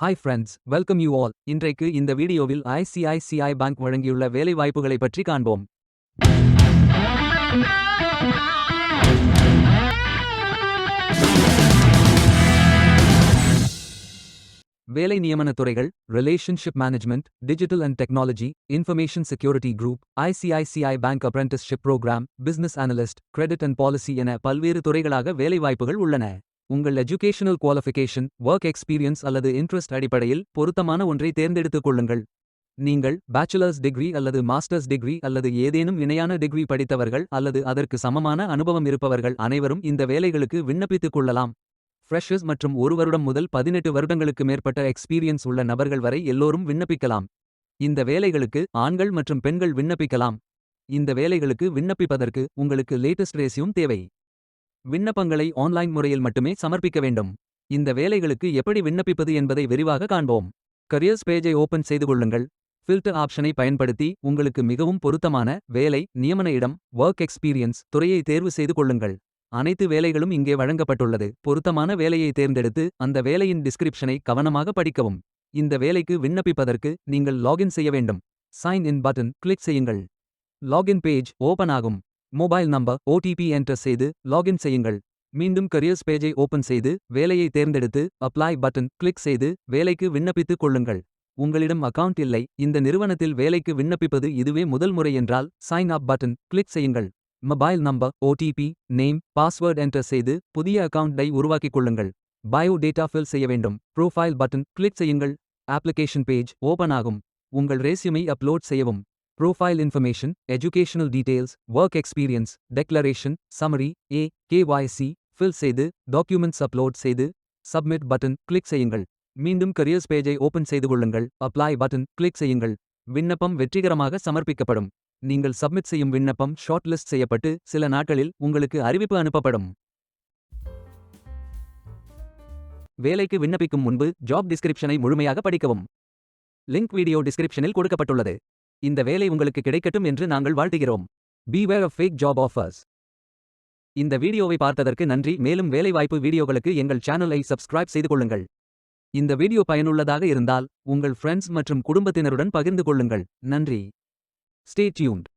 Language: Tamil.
Hi friends, welcome you all. இன்றைக்கு இந்த வீடியோவில் ஐசிஐசிஐ பேங்க் வழங்கியுள்ள வேலைவாய்ப்புகளை பற்றி காண்போம். வேலை நியமனத் துறைகள்: relationship management, digital and technology, information security group, ICICI bank apprenticeship program, business analyst, credit and policy என பல்வேறு துறைகளாக வேலைவாய்ப்புகள் உள்ளன. உங்கள் எஜுகேஷனல் குவாலிஃபிகேஷன், ஒர்க் எக்ஸ்பீரியன்ஸ் அல்லது இன்ட்ரெஸ்ட் அடிப்படையில் பொருத்தமான ஒன்றை தேர்ந்தெடுத்துக் கொள்ளுங்கள். நீங்கள் பேச்சுலர்ஸ் டிகிரி அல்லது மாஸ்டர்ஸ் டிகிரி அல்லது ஏதேனும் இணையான டிகிரி படித்தவர்கள் அல்லது அதற்கு சமமான அனுபவம் இருப்பவர்கள் அனைவரும் இந்த வேலைகளுக்கு விண்ணப்பித்துக் கொள்ளலாம். ஃப்ரெஷர்ஸ் மற்றும் 1 வருடம் முதல் 18 வருடங்களுக்கு மேற்பட்ட எக்ஸ்பீரியன்ஸ் உள்ள நபர்கள் வரை எல்லோரும் விண்ணப்பிக்கலாம். இந்த வேலைகளுக்கு ஆண்கள் மற்றும் பெண்கள் விண்ணப்பிக்கலாம். இந்த வேலைகளுக்கு விண்ணப்பிப்பதற்கு உங்களுக்கு லேட்டஸ்ட் ரெஸ்யூம் தேவை. விண்ணப்பங்களை ஆன்லைன் முறையில் மட்டுமே சமர்ப்பிக்க வேண்டும். இந்த வேலைகளுக்கு எப்படி விண்ணப்பிப்பது என்பதை விரிவாக காண்போம். கரியர்ஸ் பேஜை ஓபன் செய்து கொள்ளுங்கள். ஃபில்டர் ஆப்ஷனை பயன்படுத்தி உங்களுக்கு மிகவும் பொருத்தமான வேலை, நியமன இடம், ஒர்க் எக்ஸ்பீரியன்ஸ் துறையை தேர்வு செய்து கொள்ளுங்கள். அனைத்து வேலைகளும் இங்கே வழங்கப்பட்டுள்ளது. பொருத்தமான வேலையை தேர்ந்தெடுத்து அந்த வேலையின் டிஸ்கிரிப்ஷனை கவனமாக படிக்கவும். இந்த வேலைக்கு விண்ணப்பிப்பதற்கு நீங்கள் லாகின் செய்ய வேண்டும். சைன் இன் பட்டன் கிளிக் செய்யுங்கள். லாகின் பேஜ் ஓபன் ஆகும். மொபைல் நம்பர், ஓடிபி என்டர் செய்து லாகின் செய்யுங்கள். மீண்டும் கரியர்ஸ் பேஜை ஓபன் செய்து வேலையை தேர்ந்தெடுத்து அப்ளை பட்டன் கிளிக் செய்து வேலைக்கு விண்ணப்பித்துக் கொள்ளுங்கள். உங்களிடம் அக்கவுண்ட் இல்லை, இந்த நிறுவனத்தில் வேலைக்கு விண்ணப்பிப்பது இதுவே முதல் முறை என்றால் சைன் அப் பட்டன் கிளிக் செய்யுங்கள். Mobile number, OTP, name, password enter செய்து புதிய அக்கவுண்டை உருவாக்கிக் கொள்ளுங்கள். பயோ டேட்டா ஃபில் செய்ய வேண்டும். ப்ரொஃபைல் பட்டன் கிளிக் செய்யுங்கள். அப்ளிகேஷன் பேஜ் ஓபன் ஆகும். உங்கள் ரெஸ்யூமை அப்லோட் செய்யவும். Profile information, educational details, work experience, declaration, summary, KYC fill செய்து டாக்குமெண்ட்ஸ் அப்லோட் செய்து சப்மிட் பட்டன் கிளிக் செய்யுங்கள். மீண்டும் கரியர்ஸ் பேஜை ஓபன் செய்து கொள்ளுங்கள். அப்ளை பட்டன் கிளிக் செய்யுங்கள். விண்ணப்பம் வெற்றிகரமாக சமர்ப்பிக்கப்படும். நீங்கள் சப்மிட் செய்யும் விண்ணப்பம் ஷார்ட் லிஸ்ட் செய்யப்பட்டு சில நாட்களில் உங்களுக்கு அறிவிப்பு அனுப்பப்படும். வேலைக்கு விண்ணப்பிக்கும் முன்பு ஜாப் டிஸ்கிரிப்ஷனை முழுமையாக படிக்கவும். லிங்க் வீடியோ டிஸ்கிரிப்ஷனில் கொடுக்கப்பட்டுள்ளது. இந்த வேலை உங்களுக்கு கிடைக்கட்டும் என்று நாங்கள் வாழ்த்துகிறோம். Beware of fake job offers. இந்த வீடியோவை பார்த்ததற்கு நன்றி. மேலும் வேலைவாய்ப்பு வீடியோகளுக்கு எங்கள் சேனலை சப்ஸ்கிரைப் செய்து கொள்ளுங்கள். இந்த வீடியோ பயனுள்ளதாக இருந்தால் உங்கள் ஃப்ரெண்ட்ஸ் மற்றும் குடும்பத்தினருடன் பகிர்ந்து கொள்ளுங்கள். நன்றி. Stay tuned.